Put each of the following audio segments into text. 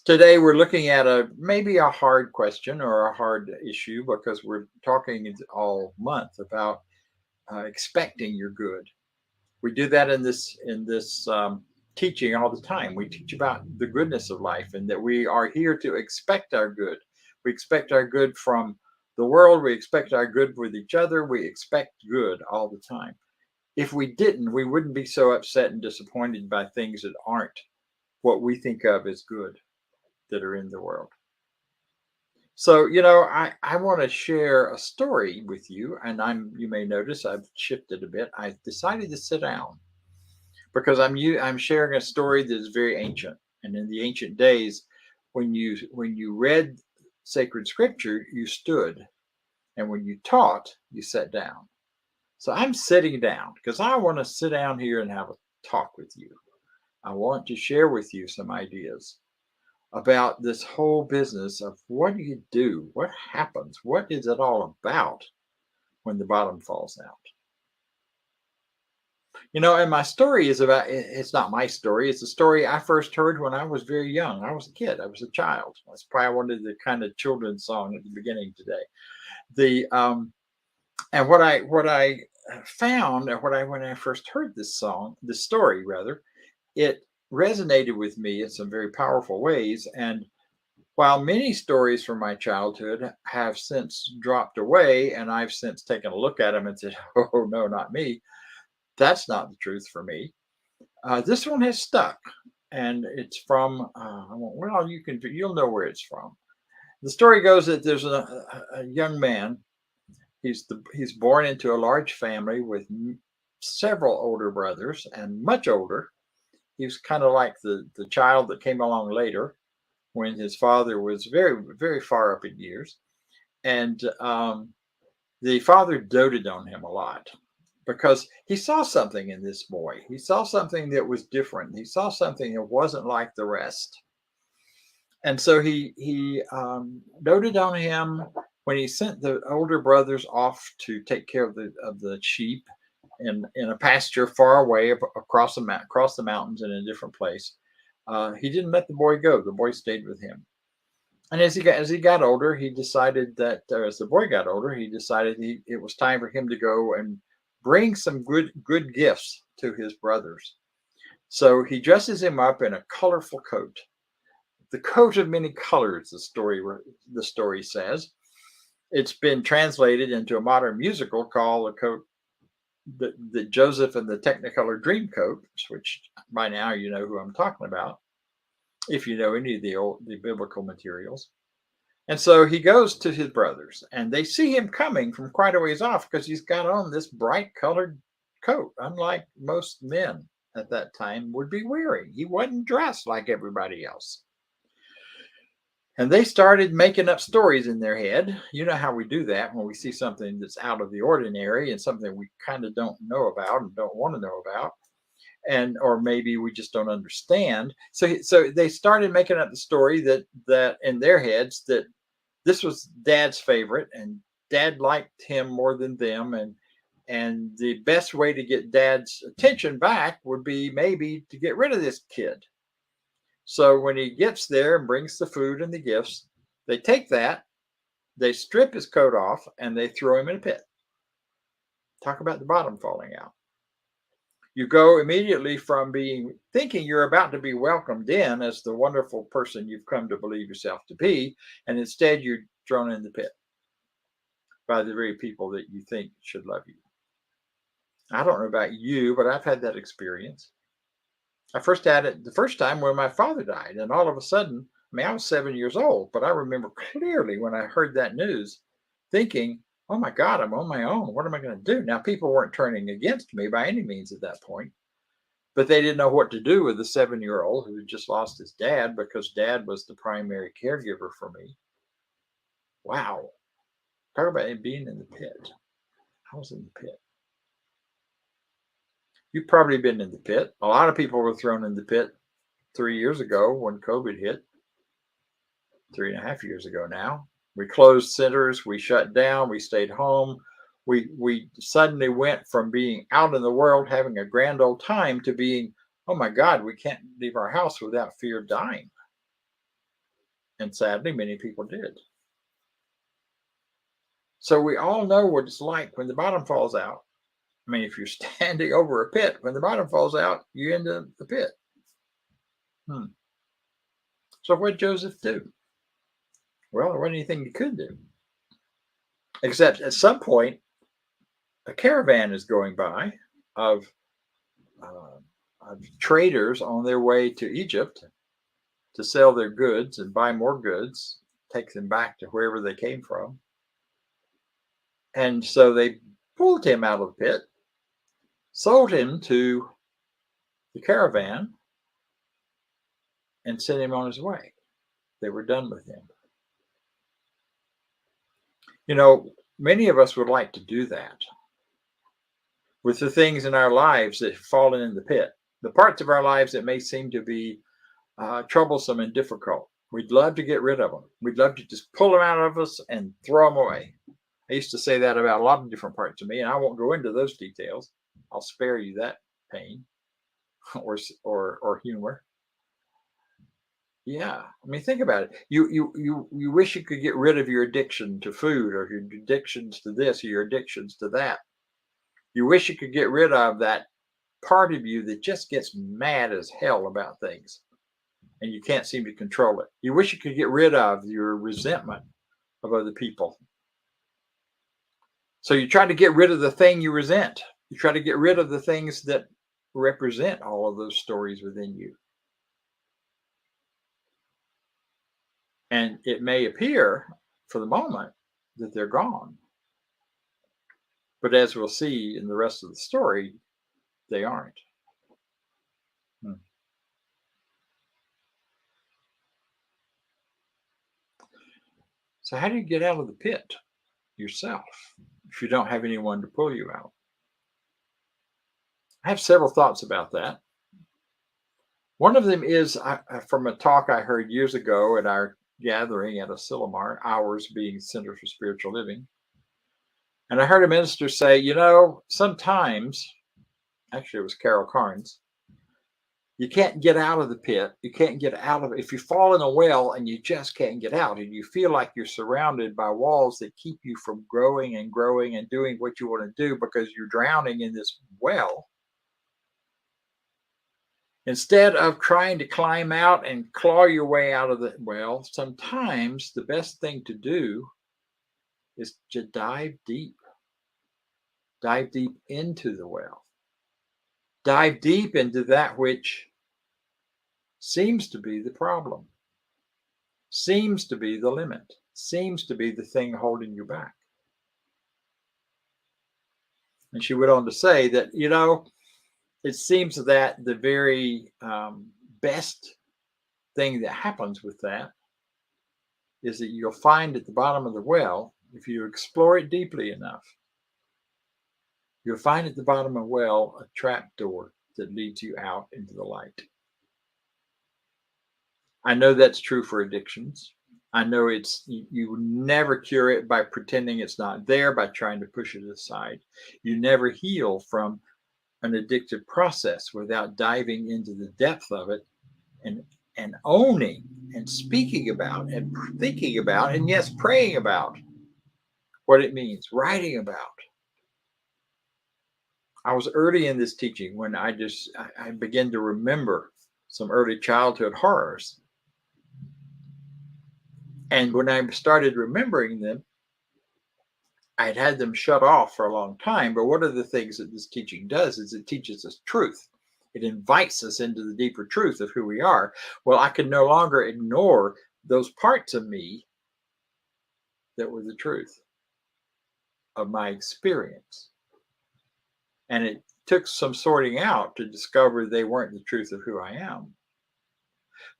Today we're looking at maybe a hard question or a hard issue because we're talking all month about expecting your good. We do that in this teaching all the time. We teach about the goodness of life and that we are here to expect our good. We expect our good from the world. We expect our good with each other. We expect good all the time. If we didn't, we wouldn't be so upset and disappointed by things that aren't what we think of as good that are in the world. So, I want to share a story with you, and you may notice I've shifted a bit. I decided to sit down because I'm sharing a story that is very ancient. And in the ancient days, when you read sacred scripture, you stood, and when you taught, you sat down. So I'm sitting down because I want to sit down here and have a talk with you. I want to share with you some ideas about this whole business of what do, what happens, what is it all about when the bottom falls out. And my story is it's not my story, it's a story I first heard when I was very young. I was a kid, I was a child. That's probably one of the kind of children's song at the beginning today. And what I found, when I first heard this story rather, it resonated with me in some very powerful ways. And while many stories from my childhood have since dropped away, and I've since taken a look at them and said, "Oh no, not me," that's not the truth for me. This one has stuck, and it's from well, you'll know where it's from. The story goes that there's a young man. He's born into a large family with several older brothers and much older. He was kind of like the child that came along later when his father was very, very far up in years. And the father doted on him a lot because he saw something in this boy. He saw something that was different. He saw something that wasn't like the rest. And so he doted on him when he sent the older brothers off to take care of the sheep in a pasture far away across the mountains in a different place. He didn't let the boy go. The boy stayed with him. And as he got older, he decided that, or as the boy got older, he decided it was time for him to go and bring some good gifts to his brothers. So he dresses him up in a colorful coat, the coat of many colors. The story says it's been translated into a modern musical called the coat the Joseph and the Technicolor Dreamcoat, which by now you know who I'm talking about, if you know any of the biblical materials. And so he goes to his brothers, and they see him coming from quite a ways off because he's got on this bright colored coat, unlike most men at that time would be wearing. He wasn't dressed like everybody else. And they started making up stories in their head. You know how we do that when we see something that's out of the ordinary and something we kind of don't know about and don't want to know about, or maybe we just don't understand. So they started making up the story that in their heads that this was Dad's favorite and Dad liked him more than them, and the best way to get Dad's attention back would be maybe to get rid of this kid. So when he gets there and brings the food and the gifts, they take that, they strip his coat off, and they throw him in a pit. Talk about the bottom falling out. You go immediately from thinking you're about to be welcomed in as the wonderful person you've come to believe yourself to be, and instead you're thrown in the pit by the very people that you think should love you. I don't know about you, but I've had that experience. I first had it the first time when my father died, and all of a sudden, I was 7 years old, but I remember clearly when I heard that news thinking, oh my God, I'm on my own. What am I going to do? Now, people weren't turning against me by any means at that point, but they didn't know what to do with a 7-year-old who had just lost his dad because Dad was the primary caregiver for me. Wow. Talk about him being in the pit. I was in the pit. You've probably been in the pit. A lot of people were thrown in the pit 3 years ago when COVID hit. 3.5 years ago now. We closed centers, we shut down, we stayed home. We suddenly went from being out in the world having a grand old time to being, oh my God, we can't leave our house without fear of dying. And sadly, many people did. So we all know what it's like when the bottom falls out. I mean, if you're standing over a pit, when the bottom falls out, you end up the pit. So what did Joseph do? Well, there wasn't anything he could do. Except at some point, a caravan is going by of, uh, of traders on their way to Egypt to sell their goods and buy more goods, take them back to wherever they came from. And so they pulled him out of the pit, sold him to the caravan, and sent him on his way. They were done with him. You know, many of us would like to do that with the things in our lives that have fallen in the pit, the parts of our lives that may seem to be troublesome and difficult. We'd love to get rid of them. We'd love to just pull them out of us and throw them away. I used to say that about a lot of different parts of me, and I won't go into those details. I'll spare you that pain or humor. Yeah, I mean, think about it. You wish you could get rid of your addiction to food, or your addictions to this, or your addictions to that. You wish you could get rid of that part of you that just gets mad as hell about things, and you can't seem to control it. You wish you could get rid of your resentment of other people. So you try to get rid of the thing you resent. You try to get rid of the things that represent all of those stories within you. And it may appear for the moment that they're gone. But as we'll see in the rest of the story, they aren't. So how do you get out of the pit yourself if you don't have anyone to pull you out? I have several thoughts about that. One of them is from a talk I heard years ago at our gathering at Asilomar, ours being Center for Spiritual Living. And I heard a minister say, you know, sometimes, actually it was Carol Carnes, you can't get out of the pit. You can't get out of it. If you fall in a well and you just can't get out, and you feel like you're surrounded by walls that keep you from growing and growing and doing what you want to do because you're drowning in this well, instead of trying to climb out and claw your way out of the well, sometimes the best thing to do is to dive deep. Dive deep into the well. Dive deep into that which seems to be the problem, seems to be the limit, seems to be the thing holding you back. And she went on to say that, you know, it seems that the very best thing that happens with that is that you'll find at the bottom of the well, if you explore it deeply enough, you'll find at the bottom of the well a trap door that leads you out into the light. I know that's true for addictions. I know you never cure it by pretending it's not there, by trying to push it aside. You never heal from an addictive process without diving into the depth of it and owning and speaking about and thinking about and yes, praying about what it means, writing about. I was early in this teaching when I began to remember some early childhood horrors. And when I started remembering them, I'd had them shut off for a long time. But one of the things that this teaching does is it teaches us truth. It invites us into the deeper truth of who we are. Well, I could no longer ignore those parts of me that were the truth of my experience. And it took some sorting out to discover they weren't the truth of who I am.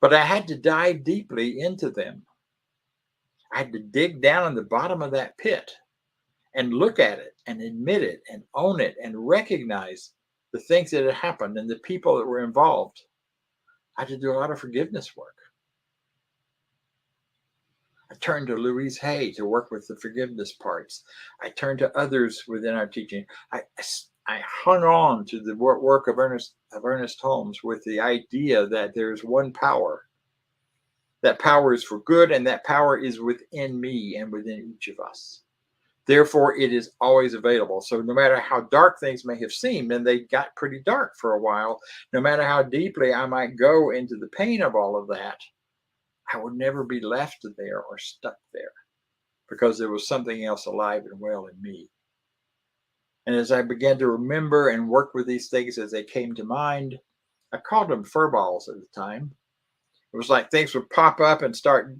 But I had to dive deeply into them. I had to dig down in the bottom of that pit and look at it and admit it and own it and recognize the things that had happened and the people that were involved. I had to do a lot of forgiveness work. I turned to Louise Hay to work with the forgiveness parts. I turned to others within our teaching. I hung on to the work of Ernest Holmes with the idea that there's one power That power is for good, and that power is within me and within each of us. Therefore, it is always available. So no matter how dark things may have seemed, and they got pretty dark for a while, no matter how deeply I might go into the pain of all of that, I would never be left there or stuck there, because there was something else alive and well in me. And as I began to remember and work with these things as they came to mind, I called them fur balls at the time. It was like things would pop up and start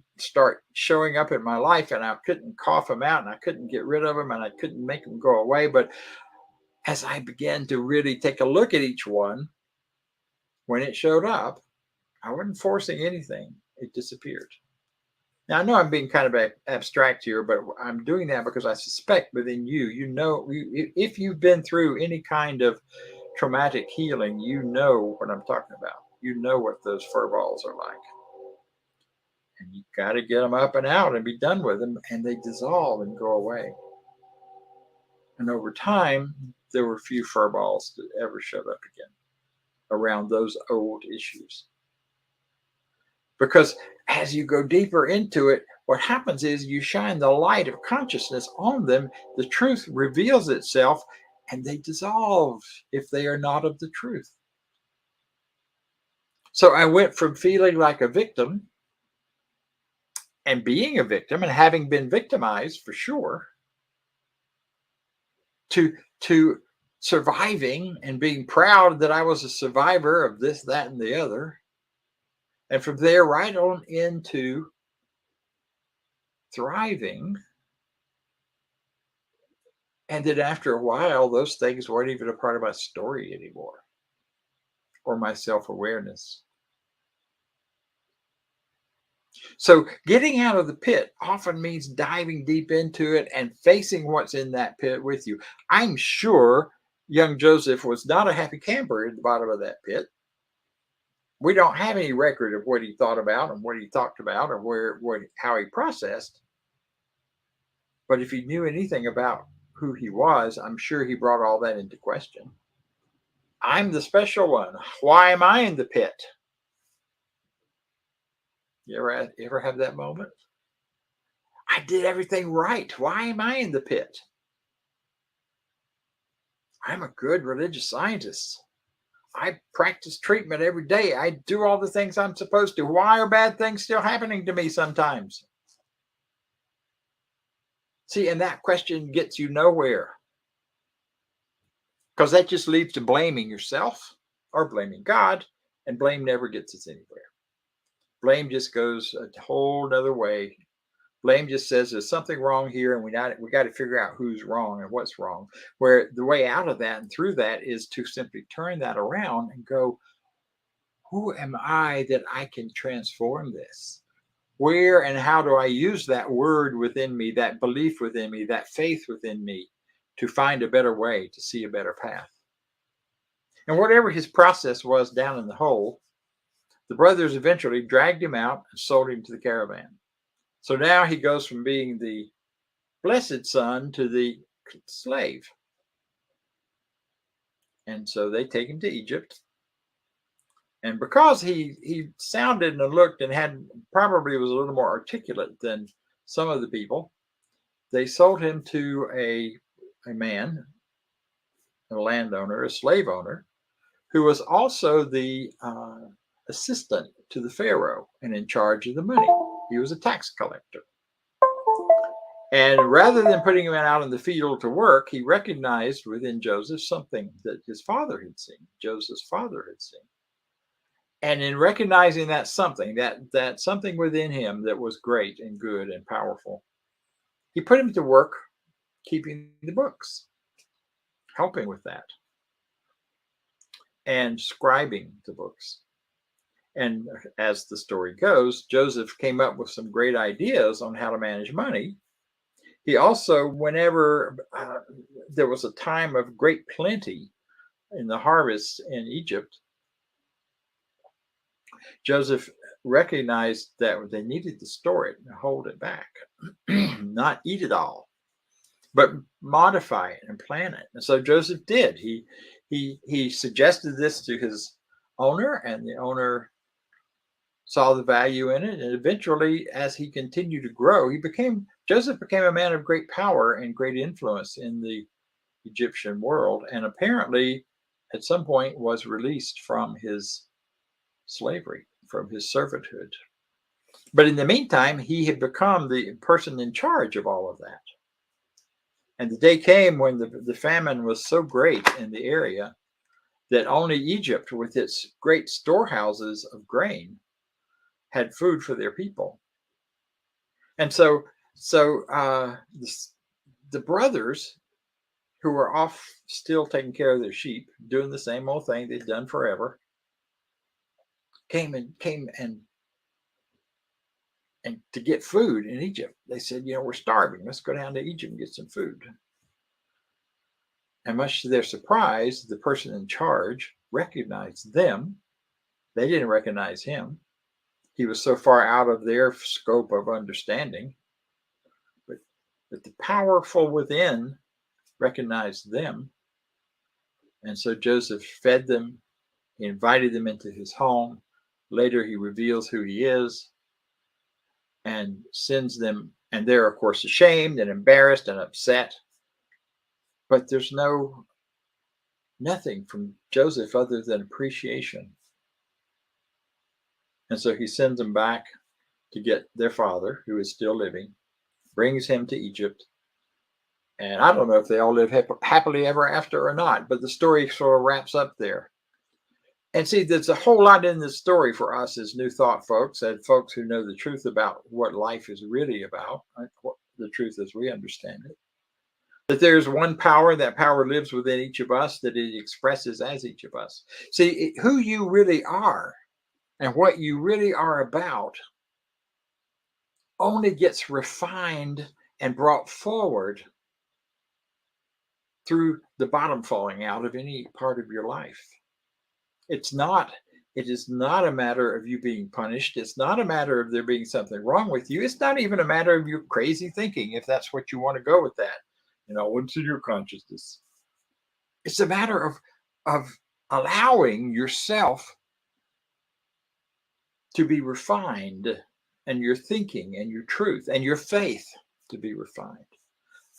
showing up in my life, and I couldn't cough them out, and I couldn't get rid of them, and I couldn't make them go away. But as I began to really take a look at each one, when it showed up, I wasn't forcing anything. It disappeared. Now, I know I'm being kind of abstract here, but I'm doing that because I suspect within you, if you've been through any kind of traumatic healing, you know what I'm talking about. You know what those fur balls are like. And you got to get them up and out and be done with them, and they dissolve and go away. And over time, there were few fur balls that ever showed up again around those old issues. Because as you go deeper into it, what happens is you shine the light of consciousness on them, the truth reveals itself, and they dissolve if they are not of the truth. So I went from feeling like a victim and being a victim and having been victimized for sure, to surviving and being proud that I was a survivor of this, that, and the other. And from there right on into thriving. And then after a while, those things weren't even a part of my story anymore, or my self-awareness. So getting out of the pit often means diving deep into it and facing what's in that pit with you. I'm sure young Joseph was not a happy camper at the bottom of that pit. We don't have any record of what he thought about and what he talked about, or how he processed. But if he knew anything about who he was, I'm sure he brought all that into question. I'm the special one. Why am I in the pit? You ever have that moment? I did everything right. Why am I in the pit? I'm a good religious scientist. I practice treatment every day. I do all the things I'm supposed to. Why are bad things still happening to me sometimes? See, and that question gets you nowhere, because that just leads to blaming yourself or blaming God, and blame never gets us anywhere. Blame just goes a whole nother way. Blame just says there's something wrong here, and we got to figure out who's wrong and what's wrong. Where the way out of that and through that is to simply turn that around and go, who am I that I can transform this? Where and how do I use that word within me, that belief within me, that faith within me, to find a better way, to see a better path? And whatever his process was down in the hole, the brothers eventually dragged him out and sold him to the caravan. So now he goes from being the blessed son to the slave. And so they take him to Egypt. And because he sounded and looked and had probably was a little more articulate than some of the people, they sold him to a man, a landowner, a slave owner, who was also the assistant to the Pharaoh and in charge of the money. He was a tax collector. And rather than putting him out in the field to work, he recognized within Joseph something that his father had seen, Joseph's father had seen. And in recognizing that something within him that was great and good and powerful, he put him to work keeping the books, helping with that, and scribing the books. And as the story goes, Joseph came up with some great ideas on how to manage money. He also, whenever there was a time of great plenty in the harvest in Egypt, Joseph recognized that they needed to store it and hold it back, not eat it all, but modify it and plan it. And so Joseph did. He suggested this to his owner, and the owner saw the value in it, and eventually, as he continued to grow, Joseph became a man of great power and great influence in the Egyptian world, and apparently, at some point, was released from his slavery, from his servitude. But in the meantime, he had become the person in charge of all of that. And the day came when the famine was so great in the area that only Egypt, with its great storehouses of grain, had food for their people. And so the brothers, who were off still taking care of their sheep, doing the same old thing they'd done forever, came and to get food in Egypt. They said, we're starving. Let's go down to Egypt and get some food. And much to their surprise, the person in charge recognized them. They didn't recognize him. He was so far out of their scope of understanding. But the powerful within recognized them. And so Joseph fed them. He invited them into his home. Later, he reveals who he is and sends them. And they're, of course, ashamed and embarrassed and upset. But there's nothing from Joseph other than appreciation. And so he sends them back to get their father, who is still living, brings him to Egypt. And I don't know if they all live happily ever after or not, but the story sort of wraps up there. And see, there's a whole lot in this story for us as New Thought folks and folks who know the truth about what life is really about, the truth as we understand it. That there's one power, that power lives within each of us, that it expresses as each of us. See, who you really are and what you really are about only gets refined and brought forward through the bottom falling out of any part of your life. It is not a matter of you being punished. It's not a matter of there being something wrong with you. It's not even a matter of your crazy thinking, if that's what you want to go with that. What's in your consciousness? It's a matter of allowing yourself to be refined, and your thinking and your truth and your faith to be refined.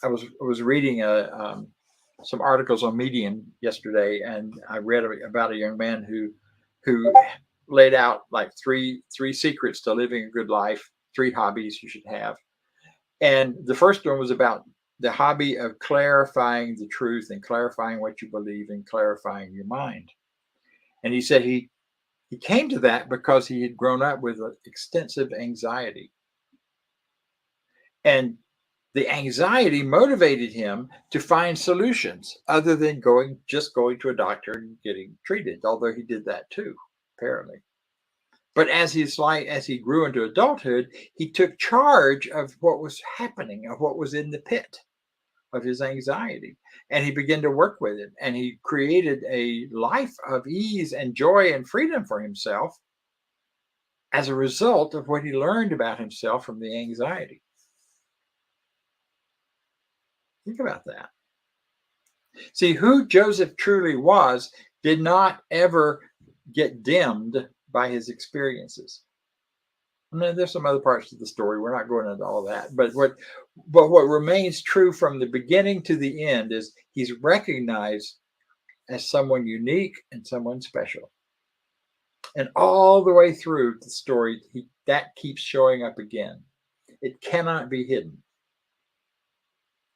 I was reading some articles on Medium yesterday, and I read about a young man who laid out like three secrets to living a good life, 3 hobbies you should have. And the first one was about the hobby of clarifying the truth and clarifying what you believe and clarifying your mind. And he said he came to that because he had grown up with extensive anxiety. And the anxiety motivated him to find solutions other than just going to a doctor and getting treated, although he did that too, apparently. But as he grew into adulthood, he took charge of what was happening, of what was in the pit of his anxiety. And he began to work with it. And he created a life of ease and joy and freedom for himself as a result of what he learned about himself from the anxiety. Think about that. See, who Joseph truly was did not ever get dimmed by his experiences. There's some other parts of the story. We're not going into all that. But what remains true from the beginning to the end is he's recognized as someone unique and someone special. And all the way through the story, that keeps showing up again. It cannot be hidden.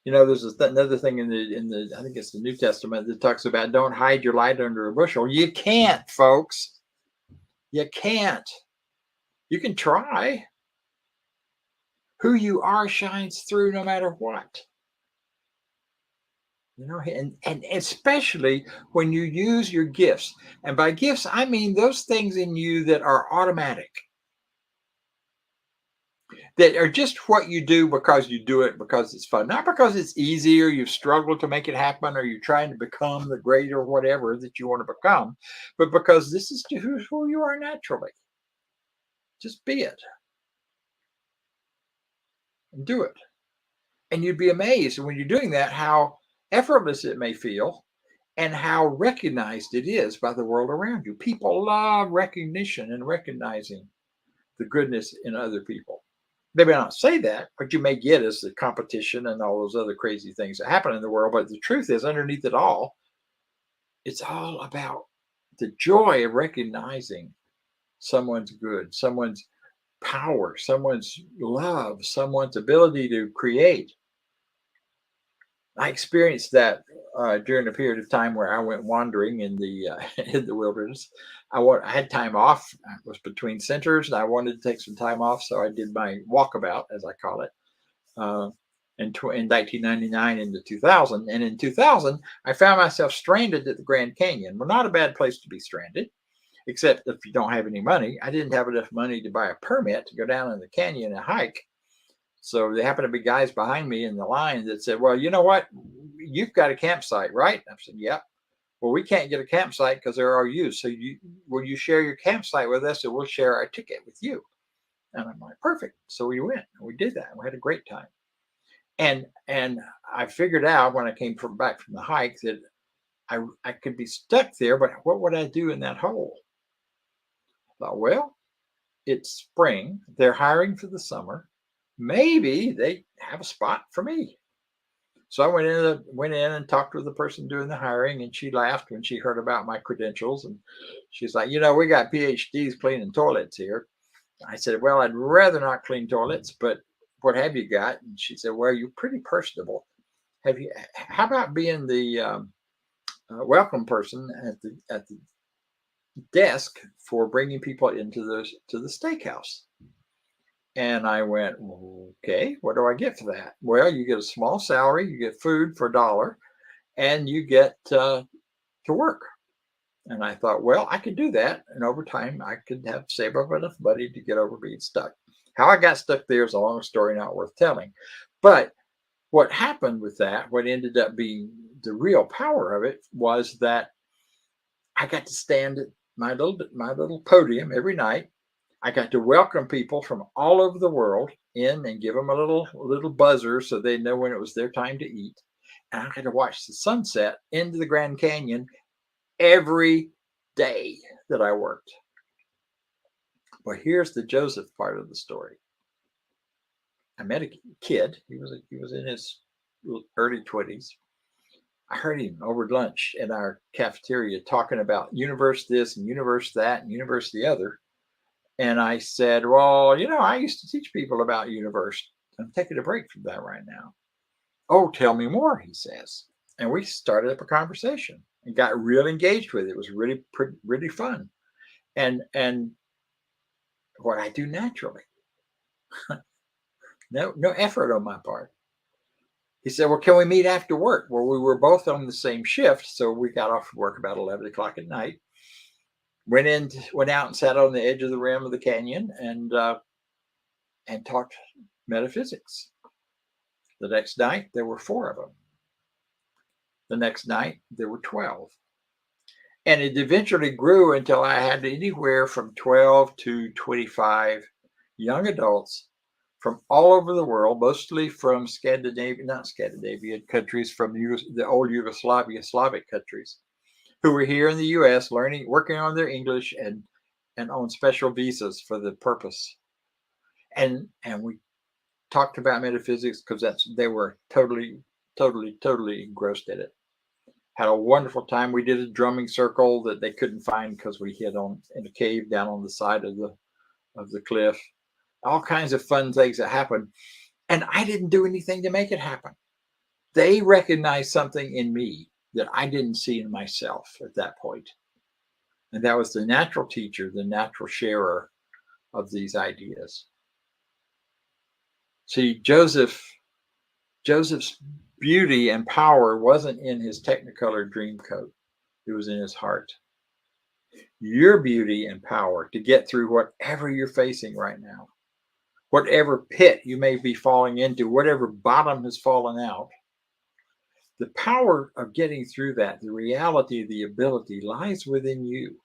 There's another thing in the I think it's the New Testament that talks about don't hide your light under a bushel. You can't, folks. You can't. You can try. Who you are shines through no matter what. And especially when you use your gifts. And by gifts, I mean those things in you that are automatic. That are just what you do because you do it because it's fun. Not because it's easy or you've struggled to make it happen or you're trying to become the great or whatever that you want to become, but because this is who you are naturally. Just be it. And do it. And you'd be amazed when you're doing that how effortless it may feel and how recognized it is by the world around you. People love recognition and recognizing the goodness in other people. They may not say that. What you may get is the competition and all those other crazy things that happen in the world. But the truth is, underneath it all, it's all about the joy of recognizing someone's good, someone's power, someone's love, someone's ability to create. I experienced that during a period of time where I went wandering in the in the wilderness. I had time off. I was between centers, and I wanted to take some time off, so I did my walkabout, as I call it, uh, in 1999 into 2000. And in 2000, I found myself stranded at the Grand Canyon. Well, not a bad place to be stranded, except if you don't have any money. I didn't have enough money to buy a permit to go down in the canyon and hike. So there happened to be guys behind me in the line that said, well, you know what? You've got a campsite, right? I said, yep. Well, we can't get a campsite because they're RU. So will you share your campsite with us, or we'll share our ticket with you? And I'm like, perfect. So we went and we did that. We had a great time. And I figured out when I came back from the hike that I could be stuck there, but what would I do in that hole? I thought, well, it's spring. They're hiring for the summer. Maybe they have a spot for me. So I went in and talked with the person doing the hiring, and she laughed when she heard about my credentials. And she's like, we got PhDs cleaning toilets here. I said, well, I'd rather not clean toilets, but what have you got? And she said, well, you're pretty personable. How about being the welcome person at the desk for bringing people into the steakhouse? And I went, okay, what do I get for that? Well, you get a small salary, you get food for $1, and you get to work. And I thought, well, I could do that. And over time, I could save up enough money to get over being stuck. How I got stuck there is a long story, not worth telling. But what happened with that, what ended up being the real power of it, was that I got to stand at my little podium every night. I got to welcome people from all over the world in and give them a little buzzer so they know when it was their time to eat. And I got to watch the sunset into the Grand Canyon every day that I worked. Well, here's the Joseph part of the story. I met a kid. He was in his early 20s. I heard him over lunch in our cafeteria talking about universe this and universe that and universe the other. And I said, well, I used to teach people about universe. I'm taking a break from that right now. Oh, tell me more, he says. And we started up a conversation and got real engaged with it. It was really fun. And what I do naturally, no effort on my part. He said, well, can we meet after work? Well, we were both on the same shift. So we got off work about 11 o'clock at night. Went out and sat on the edge of the rim of the canyon and talked metaphysics. The next night, there were 4 of them. The next night, there were 12. And it eventually grew until I had anywhere from 12 to 25 young adults from all over the world, mostly from not Scandinavian countries, from the old Slavic countries, who were here in the U.S. working on their English and on special visas for the purpose. And we talked about metaphysics because they were totally engrossed in it. Had a wonderful time. We did a drumming circle that they couldn't find because we hid in a cave down on the side of the cliff. All kinds of fun things that happened. And I didn't do anything to make it happen. They recognized something in me that I didn't see in myself at that point. And that was the natural teacher, the natural sharer of these ideas. See, Joseph's beauty and power wasn't in his Technicolor dream coat. It was in his heart. Your beauty and power to get through whatever you're facing right now, whatever pit you may be falling into, whatever bottom has fallen out, the power of getting through that, the reality, the ability lies within you.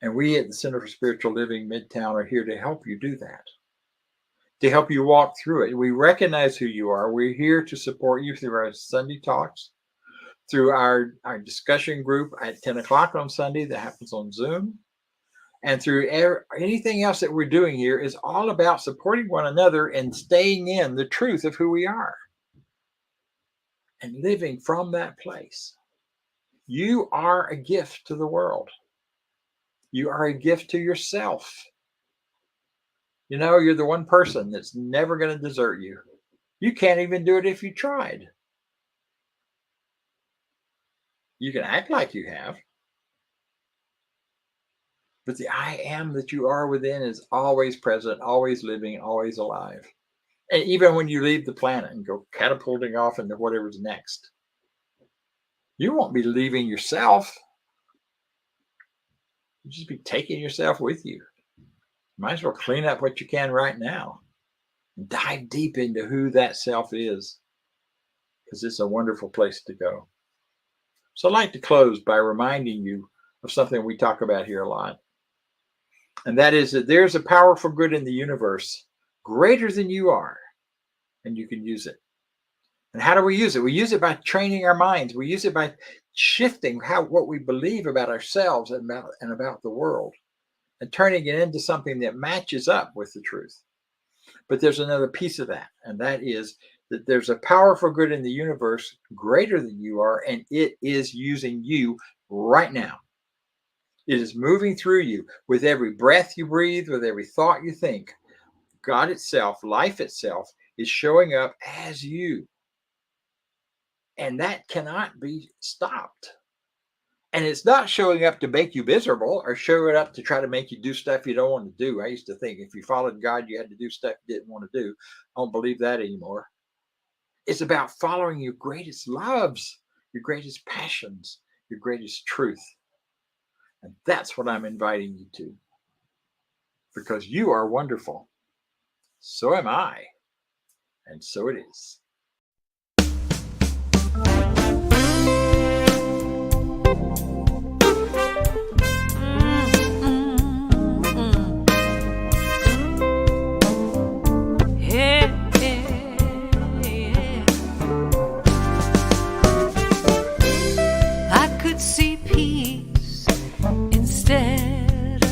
And we at the Center for Spiritual Living Midtown are here to help you do that, to help you walk through it. We recognize who you are. We're here to support you through our Sunday talks, through our discussion group at 10 o'clock on Sunday that happens on Zoom. and through anything else that we're doing here is all about supporting one another and staying in the truth of who we are and living from that place. You are a gift to the world. You are a gift to yourself. You know, you're the one person that's never going to desert you. You can't even do it if you tried. You can act like you have. But the I am that you are within is always present, always living, always alive. And even when you leave the planet and go catapulting off into whatever's next, you won't be leaving yourself. You'll just be taking yourself with you. Might as well clean up what you can right now. Dive deep into who that self is, because it's a wonderful place to go. So I'd like to close by reminding you of something we talk about here a lot. And that is that there's a powerful good in the universe greater than you are, and you can use it. And how do we use it? We use it by training our minds. We use it by shifting what we believe about ourselves and about the world, and turning it into something that matches up with the truth. But there's another piece of that, and that is that there's a powerful good in the universe greater than you are, and it is using you right now. It is moving through you with every breath you breathe, with every thought you think. God itself, life itself, is showing up as you. And that cannot be stopped. And it's not showing up to make you miserable or showing up to try to make you do stuff you don't want to do. I used to think if you followed God, you had to do stuff you didn't want to do. I don't believe that anymore. It's about following your greatest loves, your greatest passions, your greatest truth. And that's what I'm inviting you to. Because you are wonderful. So am I. And so it is. Instead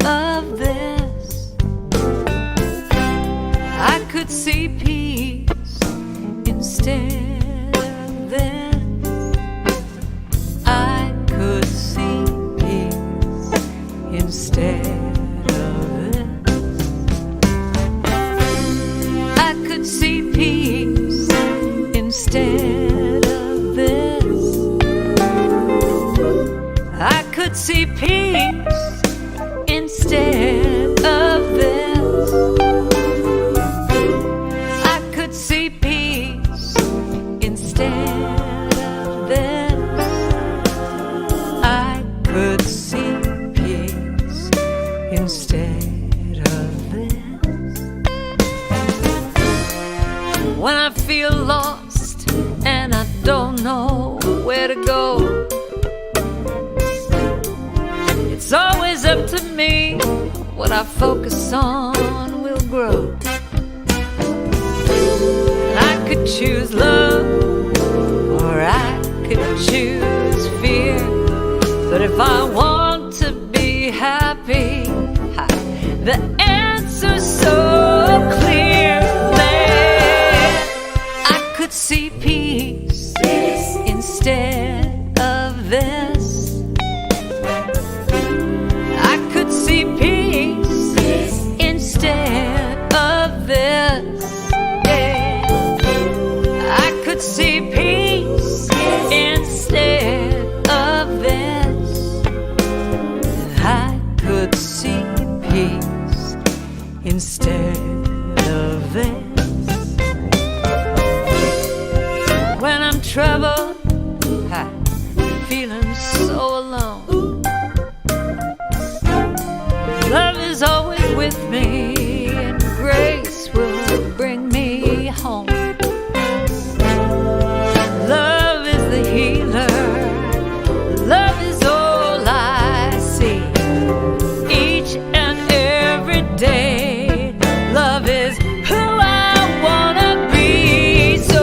of this, I could see peace. Instead of this, I could see peace. Instead of this, I could see peace. Instead of this, I could see peace. Instead of this, I could see peace. Instead of this, I could see peace. Instead of this, when I feel lost and I don't know where to go, it's always up to me. What I focus on will grow. And I could choose love, or I could choose fear. But if I want to be happy, the answer's so clear. Then I could see peace instead of this. See peace instead of this. Yeah. I could see peace instead of this. I could see peace instead of this. When I'm troubled, feeling so alone, love is always with me, and grace will bring me home. Love is the healer. Love is all I see. Each and every day, love is who I wanna be. So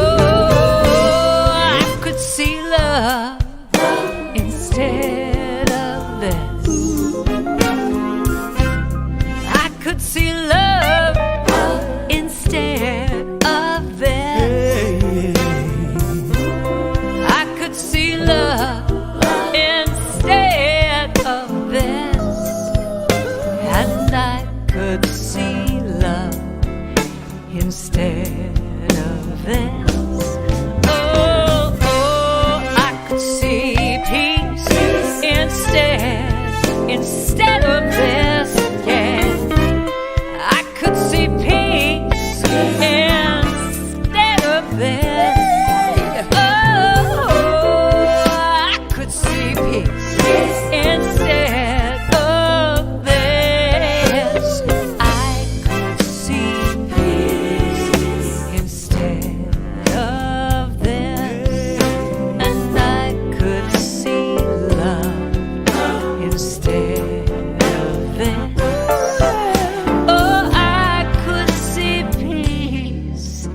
this. I could see peace instead of this. I could see peace instead of this. And I could see love instead of this. Oh, I could see peace.